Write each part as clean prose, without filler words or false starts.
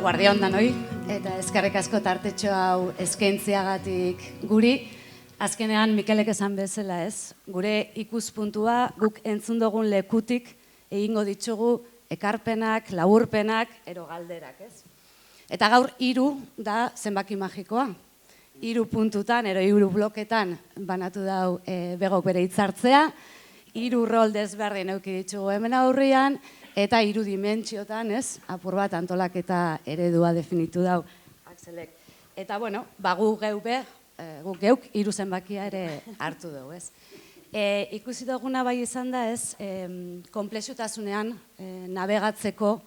Eguardion danoi, eta eskerrik asko tartetxo hau eskaintziagatik guri. Azkenean Mikelek esan bezala ez, gure ikuspuntua guk entzun dugun lekutik egingo ditugu ekarpenak, laburpenak, ero galderak ez. Eta gaur 3 da zenbaki magikoa. 3 puntutan, ero 3 bloketan banatu dau begok bere hitzartzea, 3 rol desberdin eduki ditugu hemen aurrian, eta 3 dimentsiotan, ez, apur bat antolaketa eredua definitu dau Axelek. Eta, bueno, gu geuk 3 zenbakia ere hartu dugu, ez. Ikusi duguna bai izan da, ez, konplexutasunean navegatzeko,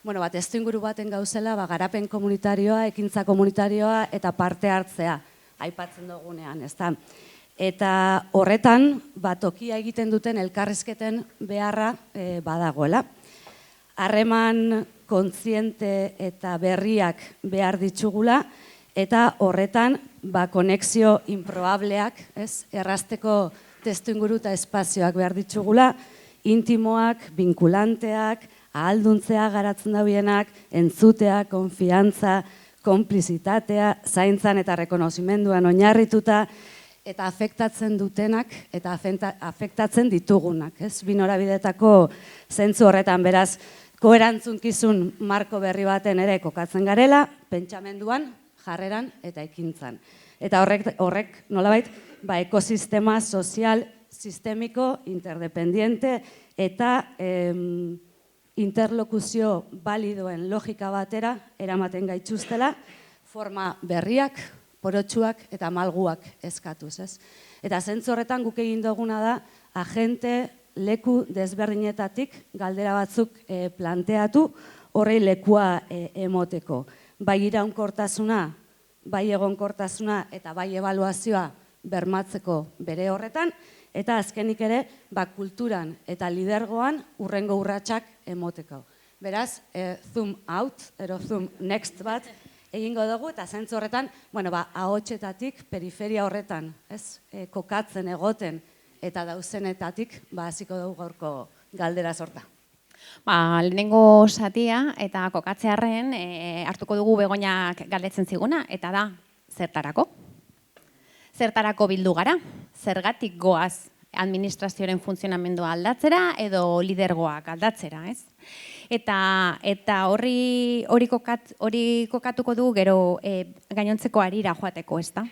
bueno, testu inguru baten gauzela, garapen komunitarioa, ekintza komunitarioa eta parte hartzea aipatzen dugunean, ez da. Eta horretan, tokia egiten duten elkarrizketen beharra badagoela. Harreman kontziente eta berriak behar ditugula, eta horretan, konexio improbableak, errazteko testu inguru eta espazioak behar ditugula, intimoak, vinkulanteak, ahalduntzea garatzen dabienak, entzutea, konfiantza, konplizitatea, zaintzan eta rekonozimenduan oinarrituta, eta afektatzen dutenak eta afektatzen ditugunak. Binorabidetako zentzu horretan, beraz, koerantzunkizun marko berri baten ere kokatzen garela, pentsamenduan, jarreran eta ekintzan. Eta horrek nolabait, ekosistema sozial, sistemiko, interdependiente eta interlokuzio balidoen logika batera eramaten gaituztela, forma berriak, porotxuak eta malguak eskatuz, ez? Eta zentzu horretan guk egin duguna da, agente leku desberdinetatik galdera batzuk planteatu, horrei lekua emoteko. Bai iraunkortasuna, bai egonkortasuna eta bai ebaluazioa bermatzeko bere horretan, eta azkenik ere, kulturan eta lidergoan urrengo urratsak emoteko. Beraz, zoom out, ero zoom next bat, egingo dugu, eta zentzu horretan, ahotsetatik, periferia horretan, kokatzen egoten, eta dauzenetatik, hasiko dugu gaurko galdera sorta. Lehenengo satia, eta kokatzearren, hartuko dugu Begoñak galdetzen ziguna, eta da, zertarako? Zertarako bildu gara? Zergatik goaz administrazioaren funtzionamendua aldatzera, edo lidergoak aldatzera, ez? Eta hori kokatuko dugu gero gainontzeko harira joateko, ez da.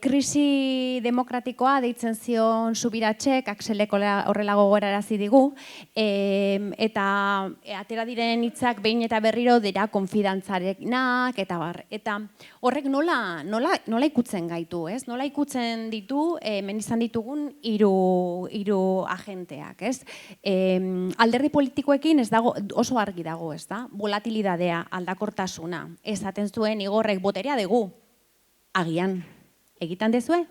Krisi demokratikoa deitzen zion Subiratsek, Axelek horrela gogorarazi digu, eta atera diren hitzak behin eta berriro dira konfidantzarenak, eta bar. Eta horrek nola ikutzen gaitu, ez? Nola ikutzen ditu, hemen izan ditugun 3 agenteak, ez? Alderdi politikoekin ez dago, oso argi dago, ez da? Volatilidadea, aldakortasuna. Esaten zuen Igorrek boterea dugu. Agian, egiten dezue?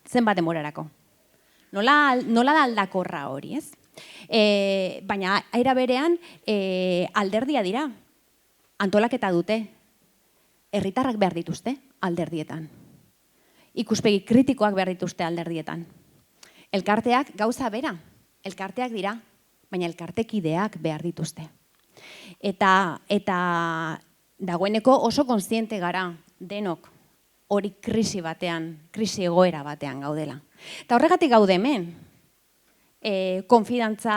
Zenbat demorarako? Nola da aldakorra hori, ez? Baina, era berean, alderdia dira. Antolaketa dute. Herritarrak behar dituzte alderdietan. Ikuspegi kritikoak behar dituzte alderdietan. Elkarteak gauza bera. Elkarteak dira. Baina elkartekideak behar dituzte. Eta dagoeneko oso kontziente gara denok hori krisi batean, krisi egoera batean gaudela. Eta horregatik gaude hemen, konfidantza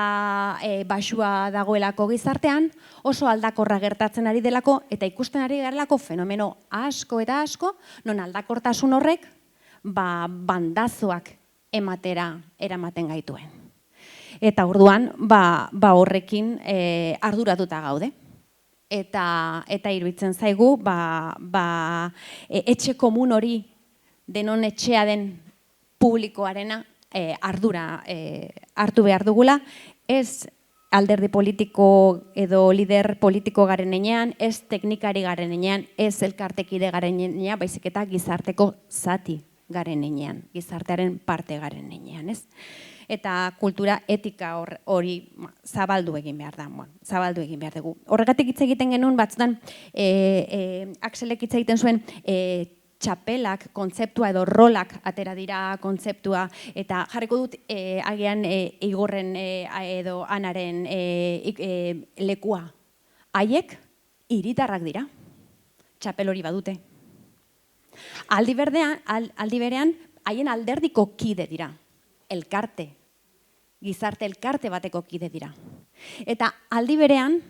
baxua dagoelako gizartean, oso aldakorra gertatzen ari delako, eta ikusten ari garelako fenomeno asko eta asko, non aldakortasun horrek bandazoak eramaten gaituen. Eta orduan, horrekin arduratuta gaude. Eta iruditzen zaigu, etxe komun hori, denon etxea den publikoarena ardura hartu behar dugula, ez alderdi politiko edo lider politiko garen enean, ez teknikari garen enean, ez elkartekide garen enean, baizik eta gizarteko zati garen enean, gizartearen parte garen enean, ez? Eta kultura etika hori zabaldu egin behar da, zabaldu egin behar dugu. Horregatik hitz egiten genuen batzutan, Axelek hitz egiten zuen txapelak, kontzeptua edo rolak atera dira kontzeptua, eta jarriko dut agian Igorren edo Anaren lekua. Haiek hiritarrak dira, txapel hori badute. Aldi berean, haien alderdiko kide dira, elkarte, gizarte elkarte bateko kide dira. Eta aldi berean,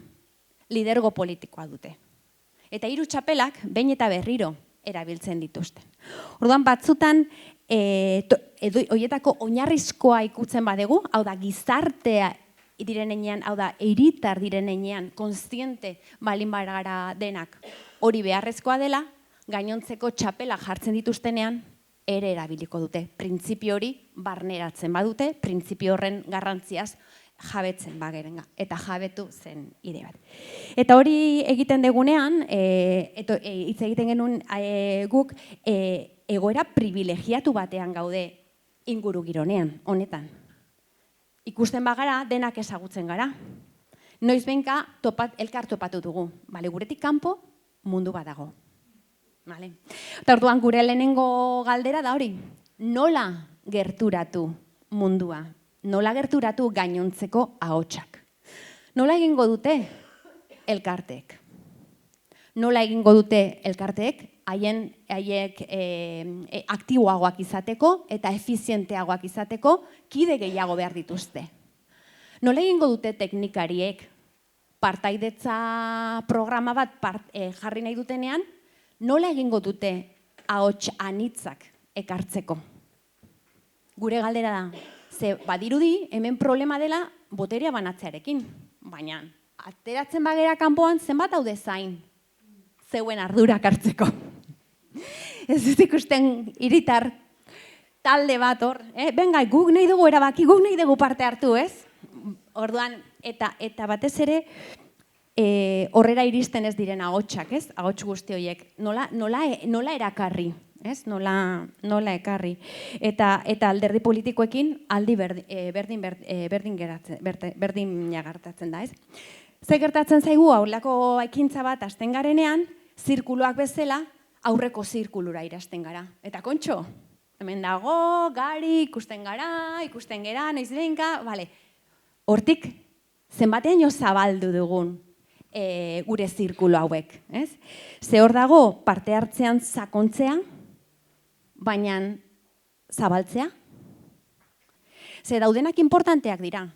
lidergo politikoa dute. Eta 3 txapelak behin eta berriro erabiltzen dituzten. Orduan batzutan, horietako oinarrizkoa ikutzen badegu, hau da gizartea direnean, hau da hiritar direnean, kontziente balin bagara denak hori beharrezkoa dela, gainontzeko txapela jartzen dituztenean, ere erabiliko dute. Printzipio hori barneratzen badute, printzipio horren garrantziaz jabetzen bagerenga, eta jabetu zen ide bat. Eta hori egiten degunean, hitz egiten genuen guk, egoera privilegiatu batean gaude inguru gironean, honetan. Ikusten bagara, denak ezagutzen gara. Noiz behinka elkar topatu dugu. Guretik kanpo mundu bat dago. Eta orduan gure lehenengo galdera da hori, nola gerturatu mundua? Nola gerturatu gainontzeko ahotsak? Nola egingo dute elkarteek? Nola egingo dute elkarteek haiek aktiboagoak izateko eta efizienteagoak izateko kide gehiago behar dituzte? Nola egingo dute teknikariek partaidetza programa bat jarri nahi dutenean, nola egingo dute ahots anitzak ekartzeko? Gure galdera da, ze badirudi hemen problema dela boterea banatzearekin, baina ateratzen bagera kanpoan zenbat haude zain zeuen ardurak hartzeko. Ez dut ikusten hiritar talde bat hor, benga, guk nahi dugu erabaki, guk nahi dugu parte hartu, ez? Orduan, eta batez ere, horrera iristen ez diren ahotsak, ez? Ahots guzti horiek, nola erakarri, ez? Nola ekarri. Eta alderdi politikoekin aldi berdin gertatzen da, ez? Ze gertatzen zaigu, aurlako ekintza bat hasten garenean, zirkuloak bezala, aurreko zirkulura irasten gara. Eta kontxo, hemen dago, gari, ikusten gera, noiz behinka, hortik, zenbatean zabaldu dugun gure zirkulo hauek, ez? Ze hor dago parte hartzean sakontzea, baina zabaltzea. Ze daudenak importanteak dira,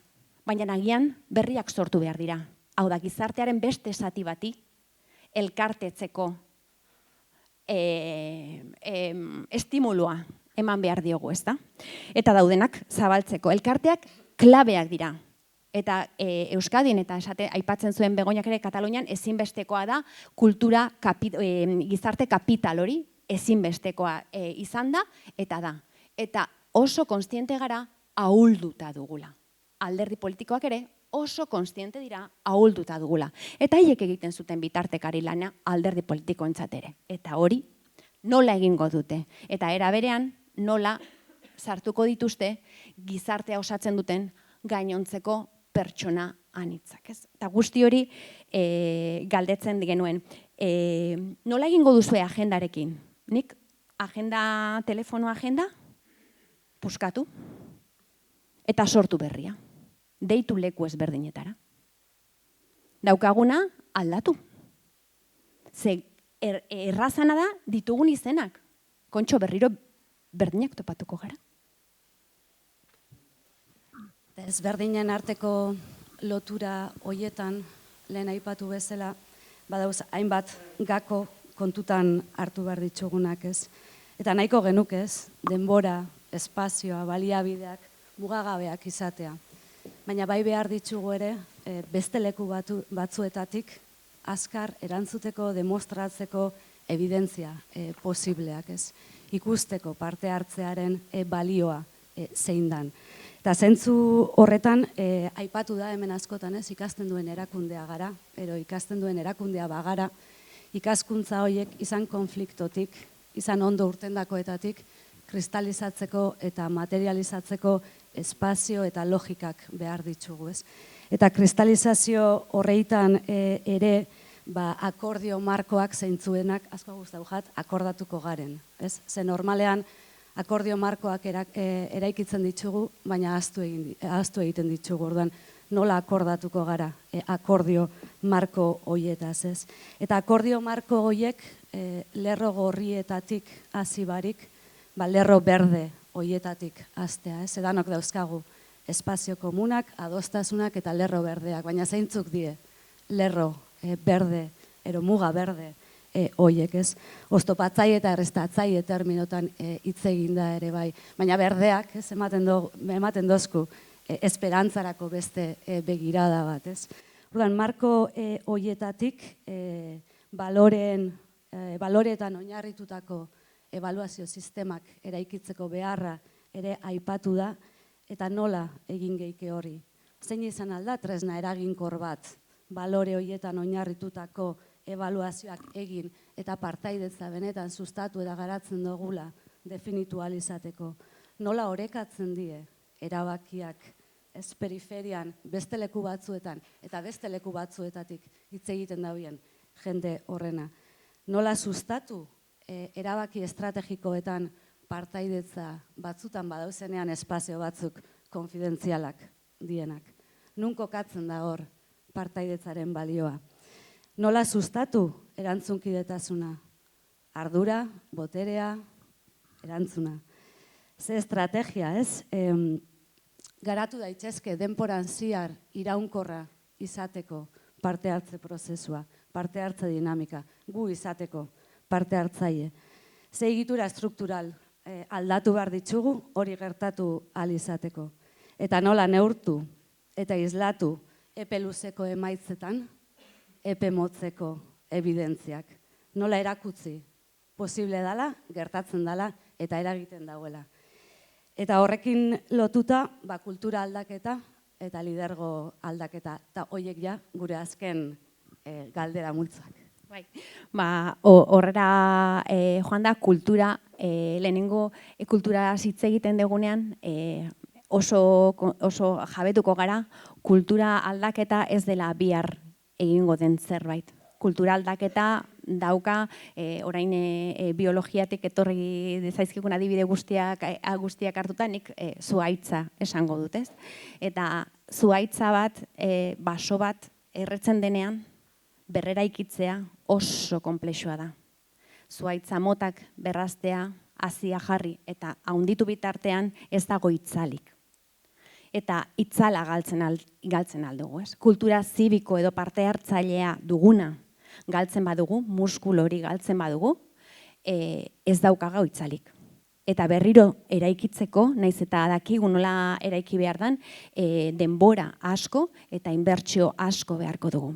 baina agian berriak sortu behar dira. Hau da, gizartearen beste zati bati elkartetzeko estimulua eman behar diogu, ez da? Eta daudenak zabaltzeko. Elkarteak klabeak dira. Eta Euskadin, eta aipatzen zuen Begoñak ere Katalunian, ezinbestekoa da gizarte kapital hori, ezinbestekoa izan da, eta da. Eta oso kontziente gara ahulduta dugula. Alderdi politikoak ere oso kontziente dira ahulduta dugula. Eta haiek egiten zuten bitartekari lana alderdi politikoentzat ere. Eta hori nola egingo dute. Eta era berean nola sartuko dituzte gizartea osatzen duten gainontzeko pertsona anitzak. Eta guzti hori galdetzen genuen. Nola egingo duzue agendarekin? Nik telefono agenda puskatu eta sortu berria. Deitu leku ezberdinetara. Daukaguna aldatu. Ze errazana da ditugun izenak. Kontxo berriro berdinak topatuko gara. Ezberdinen arteko lotura hoietan, lehen aipatu bezala, badauz hainbat gako kontutan hartu behar ditugunak, ez? Eta nahiko genuke, ez? Denbora, espazioa, baliabideak, mugagabeak izatea. Baina bai behar ditugu ere, beste leku batzuetatik, azkar erantzuteko, demostratzeko evidentzia posibleak, ez? Ikusteko parte hartzearen balioa zein dan. Eta zentzu horretan, aipatu da hemen askotan, ez? Ikasten duen erakundea gara, ero ikasten duen erakundea bagara, ikaskuntza horiek izan konfliktotik, izan ondo urtendakoetatik, kristalizatzeko eta materializatzeko espazio eta logikak behar ditugu, ez? Eta kristalizazio horreitan ere akordio markoak zeintzuenak, asko guztau jat, akordatuko garen, ez? Ze normalean akordio markoak eraikitzen ditugu, baina ahaztu egiten ditugu, orduan nola akordatuko gara, akordio marko hoietaz, ez? Eta akordio marko hoiek lerro gorrietatik hasi barik, lerro berde hoietatik hastea, ez? Edanok dauzkagu espazio komunak, adostasunak eta lerro berdeak, baina zeintzuk die lerro berde, muga berde hoiek, ez? Oztopatzaile eta errestatzaile terminotan hitz egin da ere bai, baina berdeak, ez? Ematen dozku esperantzarako beste begirada bat, ez? Orduan, marko hoietatik baloreetan oinarritutako ebaluazio sistemak eraikitzeko beharra ere aipatu da, eta nola egin geike hori. Zein izan alda tresna eraginkor bat, balore hoietan oinarritutako ebaluazioak egin eta partaidetza benetan sustatu eta garatzen dugula definitu ahal izateko. Nola orekatzen die erabakiak ez periferian beste leku batzuetan eta beste leku batzuetatik hitz egiten dauen jende horrena. Nola sustatu erabaki estrategikoetan partaidetza batzutan badauzenean espazio batzuk konfidentzialak dienak. Nun kokatzen da hor partaidetzaren balioa. Nola sustatu erantzunkidetasuna? Ardura, boterea, erantzuna. Ze estrategia, ez? Garatu daitezke denporan ziar iraunkorra izateko parte hartze prozesua, parte hartze dinamika, gu izateko parte hartzaile. Ze egitura struktural aldatu behar ditugu hori gertatu ahal izateko. Eta nola neurtu eta islatu epe luzeko emaitzetan, epe motzeko evidentziak. Nola erakutsi posible dela, gertatzen dela eta eragiten dauela. Eta horrekin lotuta, kultura aldaketa eta lidergo aldaketa. Eta horiek ja gure azken galdera multzak. Horrela joan da kultura, lehenengo kultura hitz egiten dugunean oso jabetuko gara, kultura aldaketa ez dela bihar egingo den zerbait. Kultura aldaketa dauka, orain biologiatik etorri zaizkigun adibide guztiak hartuta, nik zuhaitza esango dut, ez? Eta zuhaitza bat, baso bat erretzen denean, berreraikitzea oso konplexua da. Zuhaitza motak berraztea, hazia jarri eta handitu bitartean ez dago itzalik. Eta itzala galtzen aldugu, ez? Kultura zibiko edo parte hartzailea duguna galtzen badugu, muskulu hori galtzen badugu, ez daukaga itzalik. Eta berriro eraikitzeko, naiz eta dakigu nola eraiki behar den, denbora asko eta inbertsio asko beharko dugu.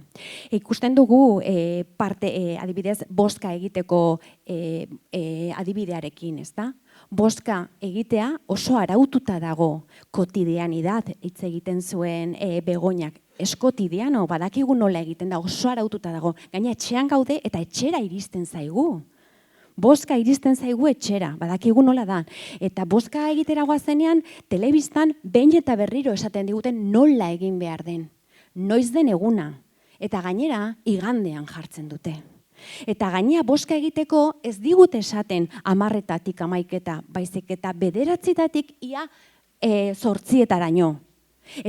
Ikusten dugu adibidez bozka egiteko adibidearekin, ez da? Bozka egitea oso araututa dago kotidianidad hitz egiten zuen Begoñak. Ez kotidiano, badakigu nola egiten da, oso araututa dago. Gaina etxean gaude eta etxera iristen zaigu. Bozka iristen zaigu etxera, badakigu nola da. Eta bozka egitera goazenean, telebistan behin eta berriro esaten diguten nola egin behar den. Noiz den eguna. Eta gainera, igandean jartzen dute. Eta gainera, bozka egiteko ez digute esaten 10-etatik 11, baizik eta 9-etatik ia 8-etaraino.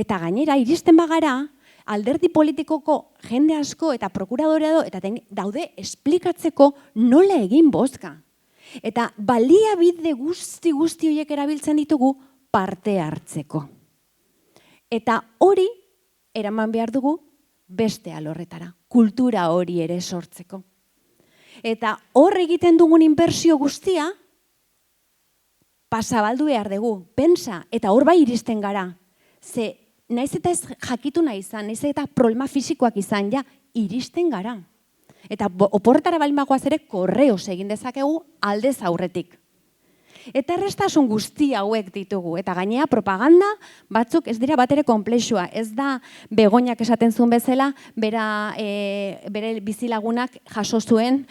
Eta gainera, iristen bagara, alderdi politikoko jende asko eta prokuradorea eta daude esplikatzeko nola egin bozka. Eta baliabide guzti horiek erabiltzen ditugu parte hartzeko. Eta hori eraman behar dugu beste alorretara, kultura hori ere sortzeko. Eta hor egiten dugun inbertsio guztia pasabaldu behar dugu, pensa, eta hor bai iristen gara. Ze naiz eta ez jakitu nahi izan, naiz eta problema fisikoak izan, ja, iristen gara. Eta oporretara balimagoaz ere korreos egin dezakegu aldez aurretik. Eta errestasun guzti hauek ditugu. Eta gainea propaganda batzuk ez dira batere konplexua. Ez da Begoñak esaten zuen bezala, bere bizilagunak jaso zuen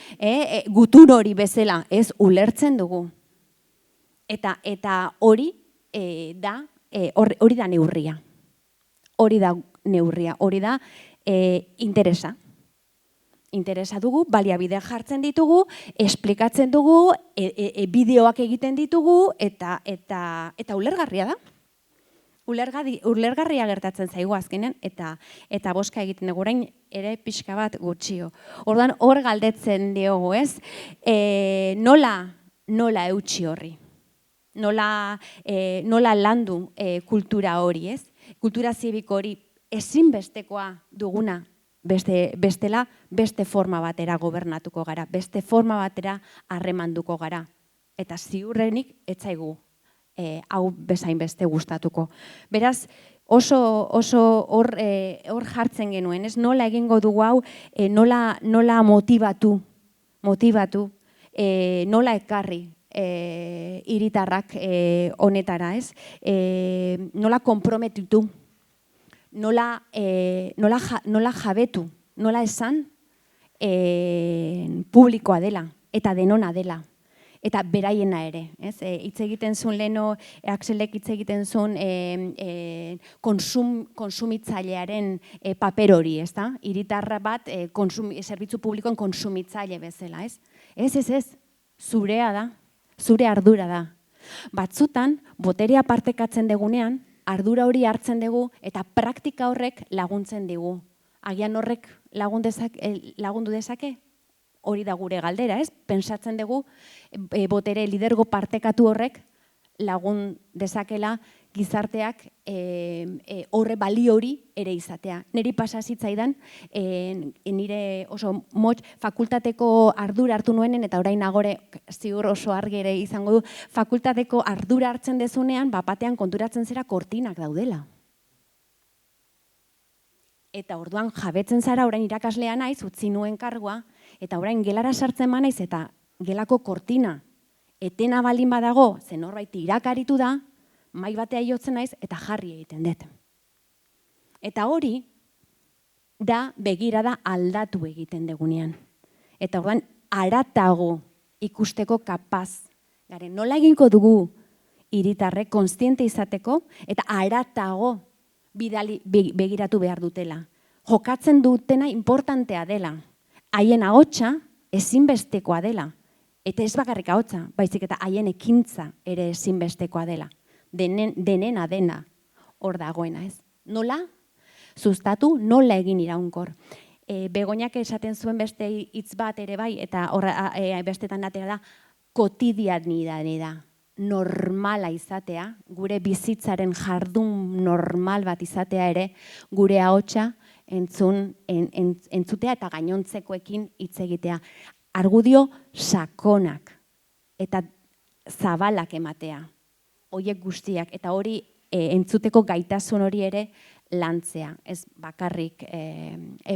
gutun hori bezala. Ez ulertzen dugu. Eta hori da neurria. Hori da neurria, hori da interesa. Interesa dugu, baliabideak jartzen ditugu, esplikatzen dugu, bideoak egiten ditugu, eta ulergarria da. ulergarria gertatzen zaigu azkenen, eta boska egiten dugu orain ere pixka bat gutxio. Orduan hor galdetzen diogu, ez? Nola eutsi horri? Nola landu kultura hori, ez? Kultura zibiko hori ezinbestekoa duguna, bestela beste forma batera gobernatuko gara, beste forma batera harremanduko gara. Eta ziurrenik ez zaigu hau bezain beste gustatuko. Beraz, oso hor jartzen genuen, ez? Nola egingo dugu hau, nola motivatu, nola ekarri hiritarrak honetara, ez? Nola konprometitu, nola jabetu, nola esan publikoa dela eta denona dela. Eta beraiena ere, ez? Hitz egiten zuen leno, Axelek hitz egiten zuen konsumitzailearen paper hori, ez da? Hiritar bat zerbitzu publikoen konsumitzaile bezala, ez? Ez, zurea da, zure ardura da. Batzutan, boterea partekatzen degunean, ardura hori hartzen dugu eta praktika horrek laguntzen digu. Agian horrek lagundu dezake? Hori da gure galdera, ez? Pentsatzen dugu botere lidergo partekatu horrek lagun dezakela gizarteak horre balio hori ere izatea. Niri pasa zitzaidan, nire oso motx fakultateko ardura hartu nuenen, eta orain agore ziur oso argi ere izango du, fakultateko ardura hartzen dezunean, batean konturatzen zera kortinak daudela. Eta orduan jabetzen zara, orain irakaslea naiz, utzi nuen kargua, eta orain gelara sartzen naiz eta gelako kortina etena baldin badago, zen norbait irakaritu da, mai batea jotzen naiz eta jarri egiten dut. Eta hori da begirada aldatu egiten degunean. Eta orduan haratago ikusteko kapaz. Garen, nola egingo dugu hiritarrek kontziente izateko eta haratago begiratu behar dutela. Jokatzen dutena importantea dela. Haien ahotsa ezinbestekoa dela. Eta ez bakarrik ahotsa, baizik eta haien ekintza ere ezinbestekoa dela. Denena dena hor dagoena, ez? Nola? Sustatu, nola egin iraunkor. Begoñak esaten zuen beste hitz bat ere bai, eta bestetan atera da, kotidianidadea da. Normala izatea, gure bizitzaren jardun normal bat izatea ere, gure ahotsa entzutea eta gainontzekoekin hitz egitea. Argudio sakonak eta zabalak ematea, horiek guztiak, eta hori entzuteko gaitasun hori ere lantzea, ez bakarrik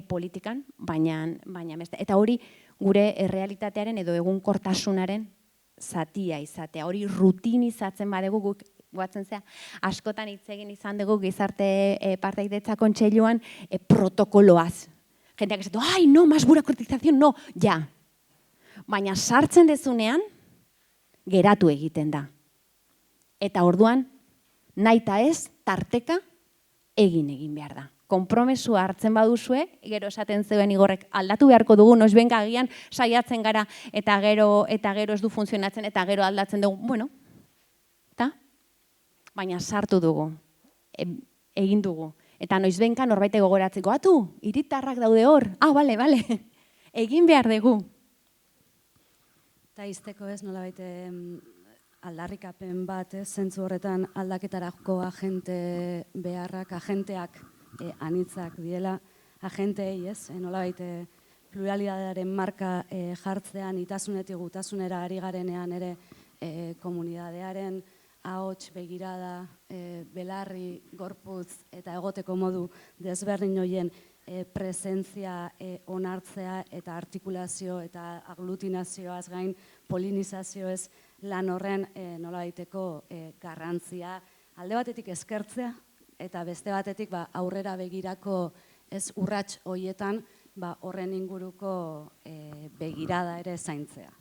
politikan, baina beste. Eta hori gure errealitatearen edo egunkortasunaren zatia izatea, hori rutinizatzen badugu guk guatzen zea. Askotan hitz egin izan dugu gizarte partaidetza kontseiluan protokoloaz. Jendeak esatu, ai, no, más burokratización, no, ja. Baina sartzen dezunean, geratu egiten da. Eta orduan, nahita ez, tarteka, egin behar da. Konpromesua hartzen baduzue, gero esaten zeuen Igorrek aldatu beharko dugu, noizbenka agian saiatzen gara eta gero ez du funtzionatzen eta gero aldatzen dugu, bueno, eta baina sartu dugu, egin dugu. Eta noizbenka norbait gogoratzeko, atu, hiritarrak daude hor, bale, egin behar dugu. Eta izteko ez, nolabait aldarrikapen bat, zentzu horretan aldaketarako agente beharrak, agenteak anitzak diela, agenteei ez, nolabait pluralidadearen marka jartzean, itasunetik gutasunera ari garenean ere komunidadearen ahots, begirada, belarri, gorputz eta egoteko modu desberdin horien presentzia onartzea eta artikulazio eta aglutinazioaz gain polinizazioez lan horren nolabaiteko garrantzia alde batetik eskertzea eta beste batetik aurrera begirako ez urrats horietan horren inguruko begirada ere zaintzea.